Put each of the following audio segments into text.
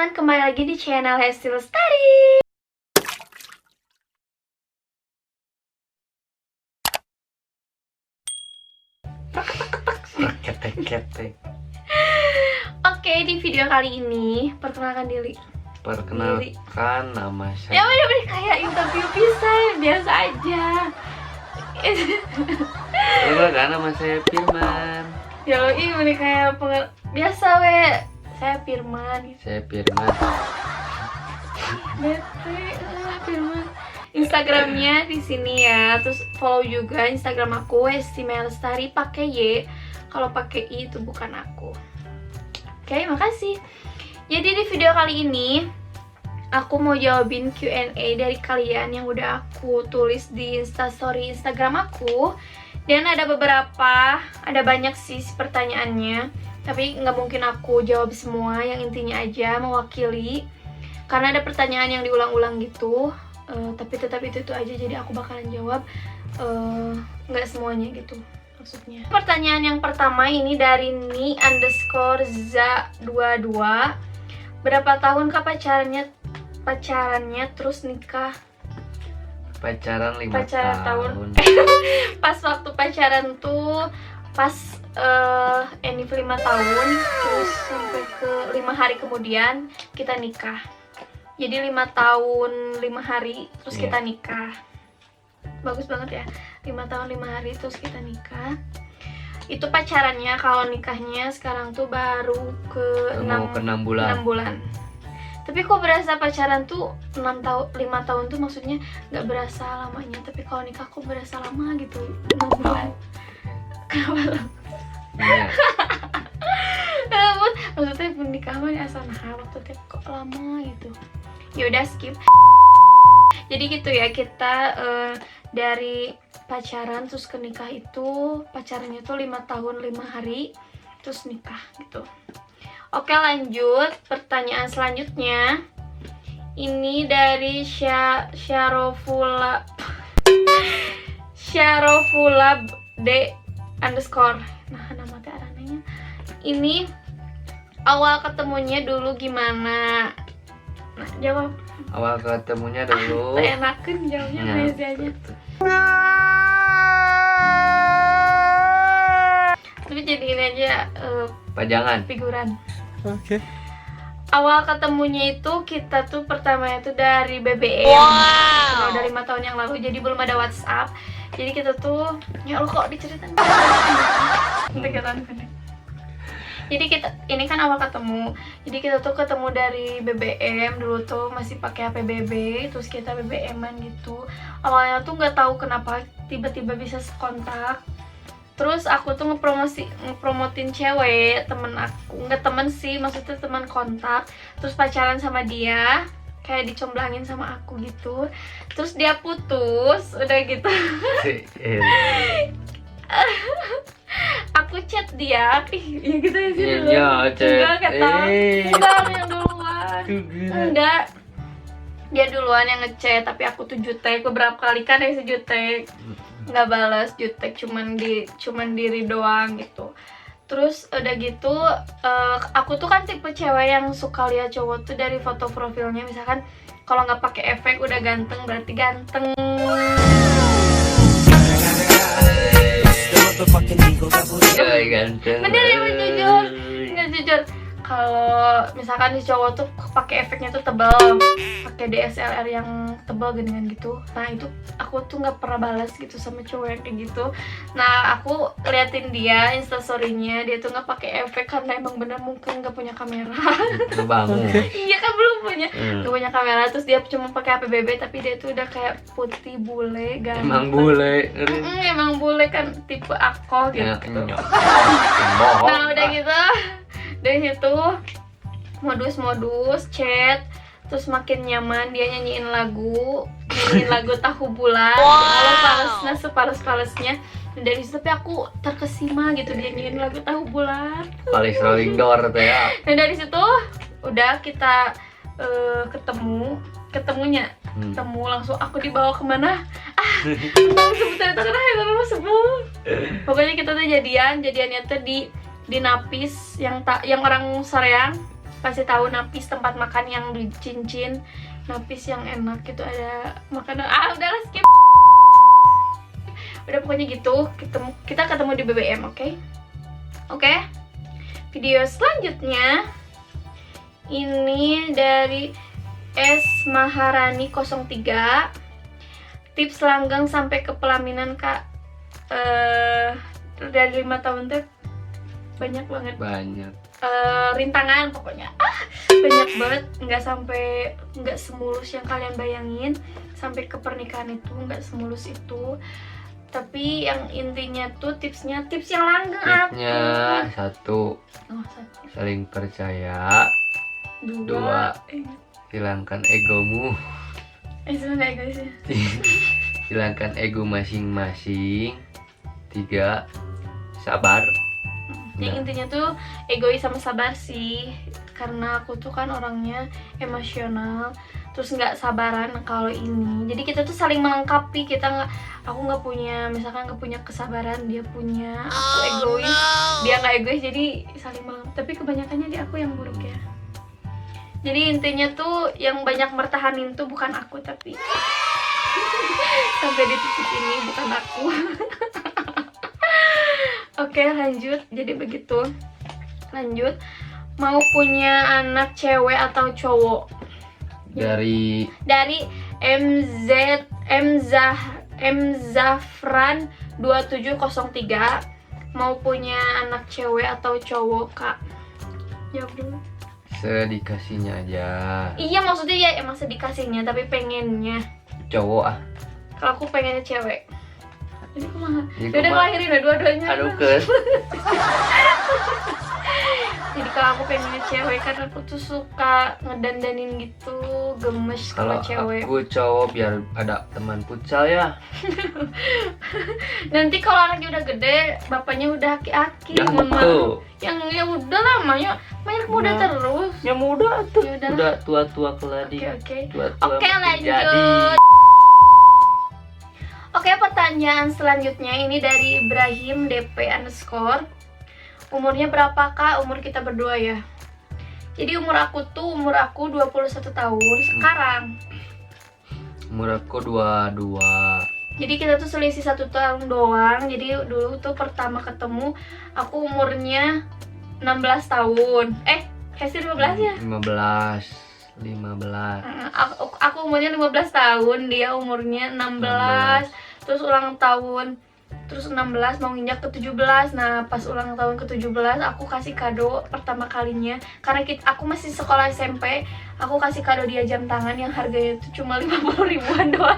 teman-teman, kembali lagi di channel Hesti Lestari. Ketek-ketek. Oke, di video kali ini perkenalkan diri. Perkenalkan nama Ya saya. udah kayak interview biasa aja. Perkenalkan nama saya Firman. Ya ini kayak biasa Saya Firman. Saya Firman. Bete, Firman. Instagramnya di sini ya. Terus follow juga Instagram aku Hesti Lestari pakai Y. Kalau pakai I itu bukan aku. Oke, makasih. Jadi di video kali ini aku mau jawabin Q&A dari kalian yang udah aku tulis di Instastory Instagram aku. Dan ada banyak sih pertanyaannya. Tapi nggak mungkin aku jawab semua, yang intinya aja mewakili. Karena ada pertanyaan yang diulang-ulang gitu. Tapi tetap itu aja, jadi aku bakalan jawab nggak semuanya gitu maksudnya. Pertanyaan yang pertama ini dari ni_za22. Berapa tahun kah pacarannya terus nikah? Pacaran 5 tahun. tahun. Pas waktu pacaran tuh pas Enif 5 tahun, terus sampai ke 5 hari kemudian kita nikah. Jadi 5 tahun 5 hari terus kita nikah. Bagus banget ya, 5 tahun 5 hari terus kita nikah. Itu pacarannya. Kalau nikahnya sekarang tuh baru ke 6 bulan. Tapi kok berasa pacaran tuh 5 tahun tuh maksudnya gak berasa lamanya. Tapi kalau nikah kok berasa lama gitu, 6 bulan. Kenapa? Iya. Maksudnya pernikahan asal waktu kok lama gitu. Ya udah skip. Jadi gitu ya, kita dari pacaran terus ke nikah itu, pacarannya tuh 5 tahun 5 hari terus nikah gitu. Oke, lanjut. Pertanyaan selanjutnya ini dari Syarofula D_. Nah, nama teh arananya. Ini awal ketemunya dulu gimana? Nah, jawab. Awal ketemunya dulu. Enakan jawabnya aja. Tapi jadiin aja Pajangan. figuran. Oke. Awal ketemunya itu kita tuh pertamanya tuh dari BBM. Wow. Udah 5 tahun yang lalu, jadi belum ada WhatsApp. Jadi kita tuh, ya Allah kok diceritain. Jadi ini kan awal ketemu. Jadi kita tuh ketemu dari BBM, dulu tuh masih pakai HP BB, terus kita BBM-an gitu. Awalnya tuh nggak tahu kenapa tiba-tiba bisa kontak. Terus aku tuh ngepromotin cewek, temen aku, nggak temen sih, maksudnya teman kontak. Terus pacaran sama dia, kayak dicomblangin sama aku gitu. Terus dia putus, udah gitu. Aku chat dia, ya gitu ya sih dulu. Enggak kata, enggak yang duluan. Enggak, dia duluan yang ngechat, tapi aku tuh jutek beberapa kali kan ya, sejutek nggak balas, jutek cuman diri doang gitu. Terus udah gitu, aku tuh kan tipe cewek yang suka lihat cowok tuh dari foto profilnya. Misalkan kalau nggak pakai efek udah ganteng, berarti ganteng. Bener ya, jujur, nggak jujur. Kalau misalkan si cowok tuh pakai efeknya tuh tebal, pakai DSLR yang tebal geningan gitu, nah itu aku tuh nggak pernah balas gitu sama cowok yang kayak gitu. Nah aku liatin dia instastorynya, dia tuh nggak pakai efek karena emang bener mungkin nggak punya kamera. Iya kan, belum punya, nggak punya kamera. Terus dia cuma pakai HP BB, tapi dia tuh udah kayak putih bule, ganteng. Emang bule kan, tipe aku gitu. Nah udah gitu, dari situ modus chat, terus makin nyaman. Dia nyanyiin lagu Tahu Bulat. Kalau palesnya sepales-palesnya. Dari situ tapi aku terkesima gitu, dia nyanyiin lagu Tahu Bulat. Paling rolling door tuh ya. Dan dari situ udah kita ketemu langsung. Aku dibawa kemana? Sebutan sebut. Pokoknya kita tuh jadiannya tuh di Napis yang orang Soreang. pasti tahu Napis, tempat makan yang di Cincin. Napis yang enak gitu, ada makanan. Udahlah skip. Udah pokoknya gitu, kita ketemu di BBM, oke? Oke? Video selanjutnya ini dari S Maharani 03. Tips langgeng sampai ke pelaminan Kak. Dari 5 tahun tuh banyak banget. Banyak. Rintangan pokoknya. Banyak banget, nggak semulus yang kalian bayangin. Sampai ke pernikahan itu nggak semulus itu. Tapi yang intinya tuh tips yang langgeng Tipsnya apa? satu, Satu. saling percaya. Dua, hilangkan egomu. Sebenarnya guys ya. Hilangkan ego masing-masing. 3, sabar. Yang intinya tuh egois sama sabar sih. Karena aku tuh kan orangnya emosional, terus nggak sabaran kalau ini. Jadi kita tuh saling melengkapi. Aku nggak punya, misalkan nggak punya kesabaran, dia punya. Aku egois, dia nggak egois, jadi saling melengkapi. Tapi kebanyakannya di aku yang buruk ya. Jadi intinya tuh yang banyak mertahanin tuh bukan aku, tapi sampai di titik ini bukan aku. Oke, lanjut. Jadi begitu. Lanjut. Mau punya anak cewek atau cowok? Dari M Zafran 2703. Mau punya anak cewek atau cowok, Kak? Jawab dulu. sedikasihnya aja. Iya, maksudnya ya emang sedikasihnya, tapi pengennya. Cowok ah. Kalau aku pengennya cewek. Jadi kumaha? Jadi Udah kumaha? lahirin udah dua-duanya. Aduh kes. Jadi kalau aku pengennya cewek, karena aku tuh suka ngedandanin gitu, gemes Kalau kalau cewek. aku cowok biar ada teman futsal ya. Nanti kalau anaknya udah gede, bapaknya udah aki-aki. Yang Mohon maaf. itu. Yang ya udah lamanya main muda Nah. terus. Yang muda tuh. Ya udah. Udah tua-tua keladi. Oke. Tua-tua Oke, makin jadi. lanjut. Oke, pertanyaan selanjutnya ini dari Ibrahim DP _ umurnya berapa, Kak? Umur kita berdua ya. Jadi umur aku 21 tahun sekarang. Umur aku 22. Jadi kita tuh selisih 1 tahun doang. Jadi dulu tuh pertama ketemu aku umurnya 16 tahun. Kasih 15 ya? 15. Aku umurnya 15 tahun, dia umurnya 16. Terus ulang tahun, terus 16 mau nginjak ke 17. Nah, pas ulang tahun ke 17 aku kasih kado pertama kalinya. Karena aku masih sekolah SMP, aku kasih kado dia jam tangan yang harganya itu cuma 50 ribuan doang.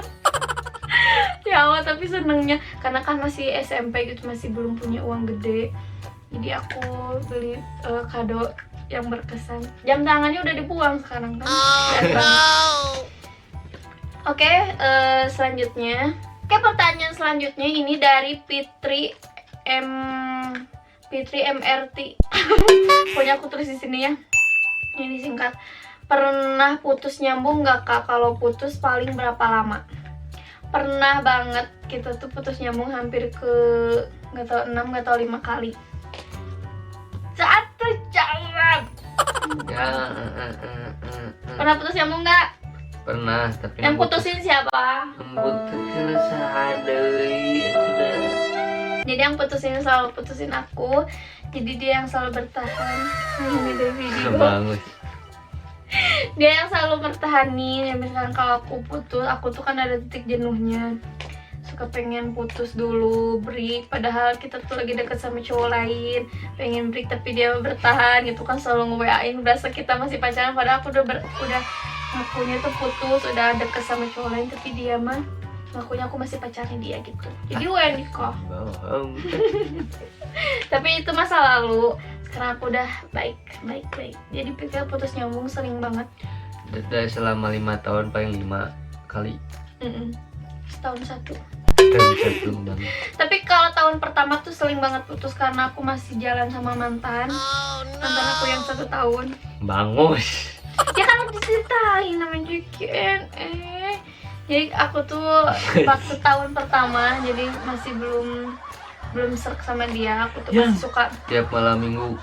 Ya Allah, tapi senengnya karena kan masih SMP gitu, masih belum punya uang gede. Jadi aku beli kado yang berkesan. Jam tangannya udah dibuang sekarang kan. Oke, selanjutnya. Oke, pertanyaan selanjutnya ini dari Fitri MRT. Pokoknya aku tulis di sini ya. Ini singkat. Pernah putus nyambung nggak, Kak? Kalau putus paling berapa lama? Pernah banget. Kita tuh putus nyambung hampir ke nggak tahu 6 nggak tahu 5 kali. Satu jawab. Ya, Pernah putus nyambung nggak? pernah, tapi Yang putusin siapa? putusin sehari sudah. Jadi yang selalu putusin aku. Jadi dia yang selalu bertahan. Ini dari video. Bagus. Dia yang selalu bertahanin. Ya misalkan kalau aku putus, aku tuh kan ada titik jenuhnya. Suka pengen putus dulu, break. Padahal kita tuh lagi deket sama cowok lain. Pengen break tapi dia bertahan gitu kan, selalu nge-WA-in berasa kita masih pacaran. Padahal aku udah ngakunya tuh putus, udah deket sama cowok lain, tapi dia mah ngakunya aku masih pacarnya dia gitu. Jadi nikah. Bohong. Tapi itu masa lalu. Sekarang aku udah baik. Jadi pikir putus nyambung sering banget. Dari selama 5 tahun paling 5 kali. Setahun 1. Satu banget. Tapi kalau tahun pertama tuh sering banget putus karena aku masih jalan sama mantan. Mantan aku yang 1 tahun. Bangus. Ya kan udah diceritain namanya JKNE. Jadi aku tuh waktu tahun pertama, jadi masih belum serak sama dia. Aku tuh masih suka. Tiap malam minggu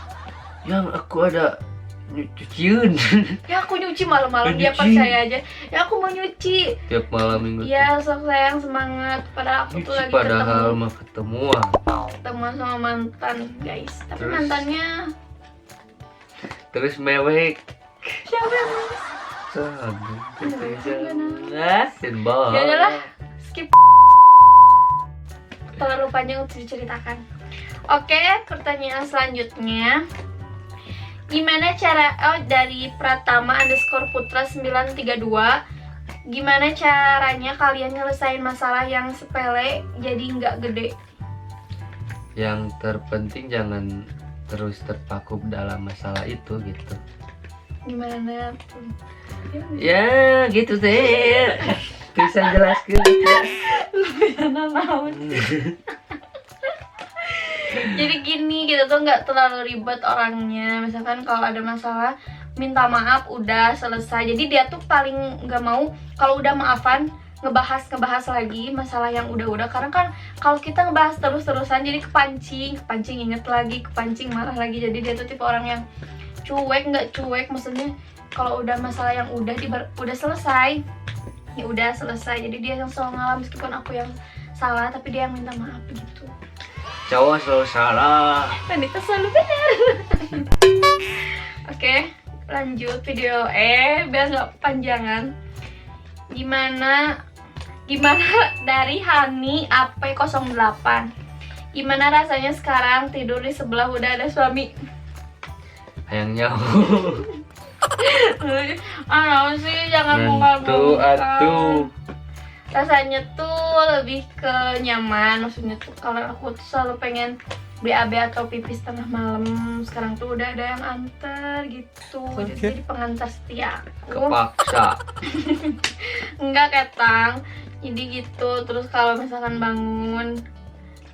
yang aku ada Cuciun. Ya aku nyuci malam-malam, dia Nyuci. percaya aja. Ya aku mau nyuci. Tiap malam minggu. Ya sok sayang semangat. Padahal aku tuh Nyuci lagi padahal mah ketemuan. ketemu sama mantan guys. Tapi Terus? mantannya Terus mewek. siapa yang manis? Simbol. Ya udahlah, skip. Terlalu panjang untuk diceritakan. Oke, pertanyaan selanjutnya. Gimana cara dari Pratama _Putra 932. Gimana caranya kalian nyelesain masalah yang sepele jadi nggak gede? Yang terpenting jangan terus terpaku dalam masalah itu gitu. Gimana tuh? Ya gitu deh. Bisa jelaskan. Jadi gini, kita tuh nggak terlalu ribet orangnya. Misalkan kalau ada masalah, minta maaf, udah selesai. Jadi dia tuh paling nggak mau kalau udah maafan ngebahas lagi masalah yang udah-udah. Karena kan kalau kita ngebahas terus-terusan jadi kepancing inget lagi, kepancing marah lagi. Jadi dia tuh tipe orang yang nggak cuek. Maksudnya kalau udah masalah yang udah selesai, ya udah selesai. Jadi dia yang selalu ngalah meskipun aku yang salah, tapi dia yang minta maaf gitu. Cowok selalu salah. Wanita selalu benar. Oke, lanjut video biar nggak panjangan. Gimana dari Hani AP08. Gimana rasanya sekarang tidur di sebelah udah ada suami? Hayang nyaho. Sih jangan Nentu bongkar-bongkar. atuh. Rasanya tuh lebih ke nyaman. Maksudnya tuh kalau aku tuh selalu pengen BAB atau pipis tengah malam. Sekarang tuh udah ada yang antar gitu. Jadi pengantar setia aku. Kepaksa. Enggak ketang. Jadi gitu. Terus kalau misalkan bangun,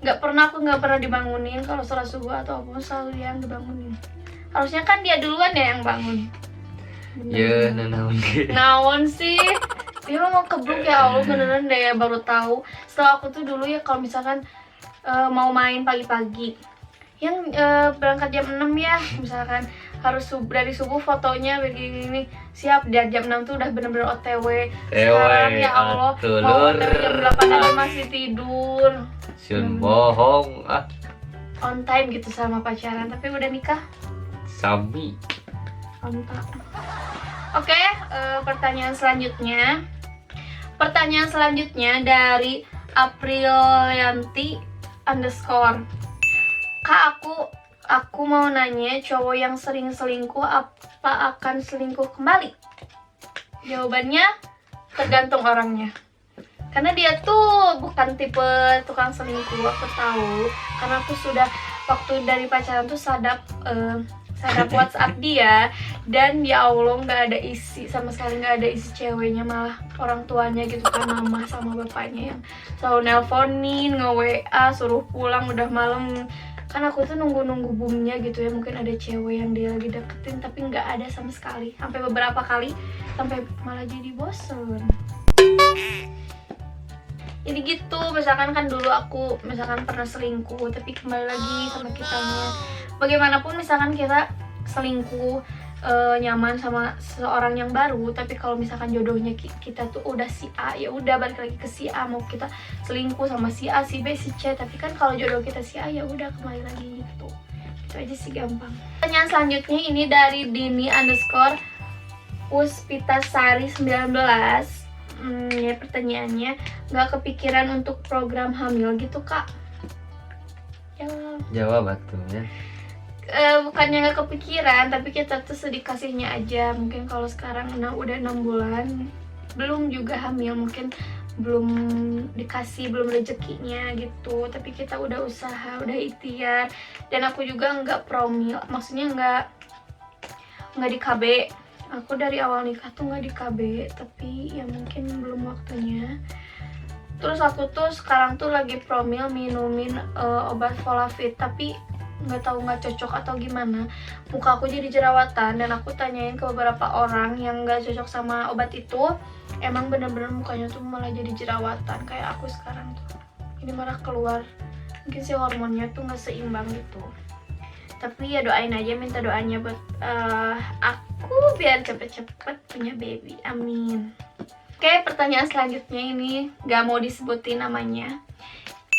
aku nggak pernah dibangunin. Kalau sholat subuh atau apa selalu dia yang dibangunin. Harusnya kan dia duluan ya yang bangun. Ya nanaon ge. Naon sih? Dia lo mau kebluk ya Allah, beneran deh, baru tahu. Setelah aku tuh dulu ya kalau misalkan mau main pagi-pagi yang berangkat jam 6 ya, misalkan harus dari subuh fotonya begini siap, dari jam 6 tuh udah bener-bener OTW. Sekarang ya Allah mau OTW jam 8 aja masih tidur. Sun bohong On time gitu sama pacaran, tapi udah nikah. Sami. Mantap. Oke, pertanyaan selanjutnya. Dari Aprilianti _ Kak, aku mau nanya, cowok yang sering selingkuh apa akan selingkuh kembali? Jawabannya tergantung orangnya. Karena dia tuh bukan tipe tukang selingkuh, aku tahu. Karena aku sudah waktu dari pacaran tuh sadap WhatsApp dia, dan ya Allah nggak ada isi sama sekali, nggak ada isi ceweknya, malah orang tuanya gitu kan, mama sama bapaknya yang selalu nelponin, nge-WA, suruh pulang udah malam. Kan aku tuh nunggu boomnya gitu ya, mungkin ada cewek yang dia lagi deketin, tapi nggak ada sama sekali. Sampai beberapa kali, sampai malah jadi bosen. Jadi gitu, misalkan kan dulu aku misalkan pernah selingkuh, tapi kembali lagi sama kitanya. Bagaimanapun misalkan kita selingkuh, nyaman sama seseorang yang baru, tapi kalau misalkan jodohnya kita tuh udah si A, ya udah balik lagi ke si A. Mau kita selingkuh sama si A, si B, si C, tapi kan kalau jodoh kita si A, ya udah kembali lagi gitu. Itu aja sih, gampang. Pertanyaan selanjutnya ini dari Dini _Puspitasari 19. Ya pertanyaannya, nggak kepikiran untuk program hamil gitu Kak? Jawab atuh ya. Bukannya nggak kepikiran, tapi kita tuh sedih kasihnya aja. Mungkin kalau sekarang udah 6 bulan belum juga hamil, mungkin belum dikasih, belum rezekinya gitu. Tapi kita udah usaha, udah ikhtiar. Dan aku juga nggak promil, maksudnya nggak di KB. Aku dari awal nikah tuh nggak di KB, tapi ya mungkin belum waktunya. Terus aku tuh sekarang tuh lagi promil minumin obat Volafit, tapi nggak tahu nggak cocok atau gimana. Muka aku jadi jerawatan, dan aku tanyain ke beberapa orang yang nggak cocok sama obat itu, emang bener-bener mukanya tuh malah jadi jerawatan kayak aku sekarang tuh. Ini malah keluar, mungkin si hormonnya tuh nggak seimbang gitu. Tapi ya doain aja, minta doanya buat aku biar cepet-cepet punya baby, amin. Oke, pertanyaan selanjutnya ini gak mau disebutin namanya.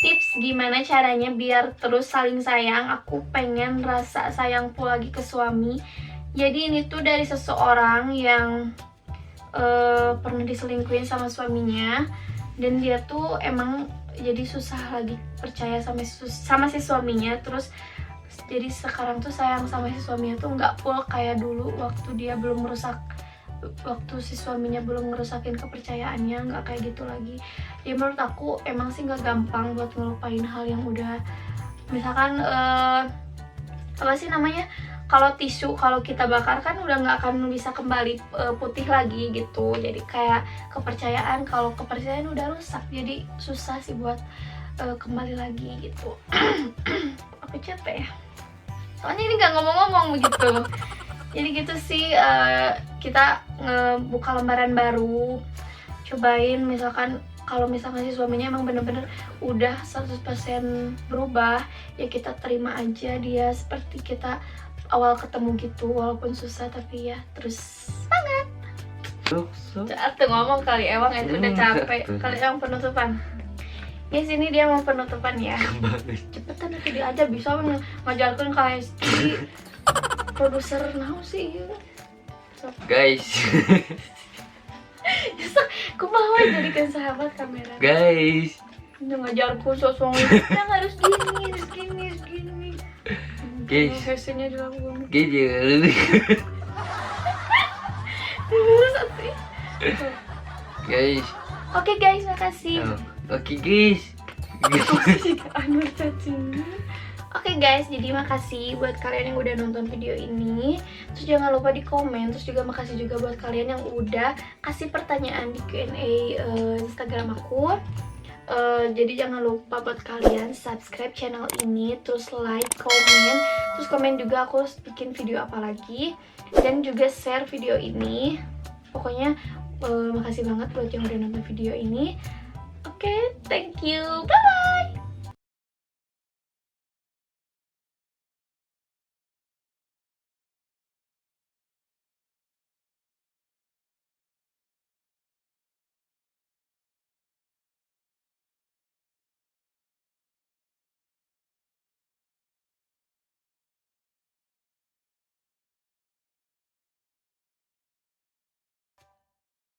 Tips gimana caranya biar terus saling sayang, aku pengen rasa sayangku lagi ke suami. Jadi ini tuh dari seseorang yang pernah diselingkuhin sama suaminya, dan dia tuh emang jadi susah lagi percaya sama si suaminya. Terus jadi sekarang tuh sayang sama si suaminya tuh nggak full kayak dulu waktu si suaminya belum ngerusakin kepercayaannya, nggak kayak gitu lagi. Ya menurut aku emang sih nggak gampang buat ngelupain hal yang udah, misalkan apa sih namanya, kalau tisu kalau kita bakar kan udah nggak akan bisa kembali putih lagi gitu. Jadi kayak kalau kepercayaan udah rusak, jadi susah sih buat kembali lagi gitu. Aku capek ya, soalnya ini nggak ngomong-ngomong begitu. Jadi gitu sih, kita ngebuka lembaran baru, cobain misalkan kalau misalkan si suaminya emang bener-bener udah 100% berubah, ya kita terima aja dia seperti kita awal ketemu gitu, walaupun susah tapi ya terus semangat. Tuh ngomong kali Ewang itu udah capek. Kali Ewang penutupan. Guys, ini dia mau penutupan ya. Cepetan nanti dia aja bisa ngajarkan kayak si produser naon sih. Guys. Kumaha jadikan sahabat kamera. Guys. Ngajarku sosok yang harus gini. Guys. Hasilnya dilakukan. Guys. Guys. Oke guys, makasih. Oke guys. Oke guys, jadi makasih buat kalian yang udah nonton video ini. Terus jangan lupa di komen. Terus juga makasih juga buat kalian yang udah kasih pertanyaan di Q&A Instagram aku. Jadi jangan lupa buat kalian subscribe channel ini, terus like, komen, terus komen juga aku harus bikin video apa lagi, dan juga share video ini. Pokoknya makasih banget buat yang udah nonton video ini. Oke, thank you, bye bye.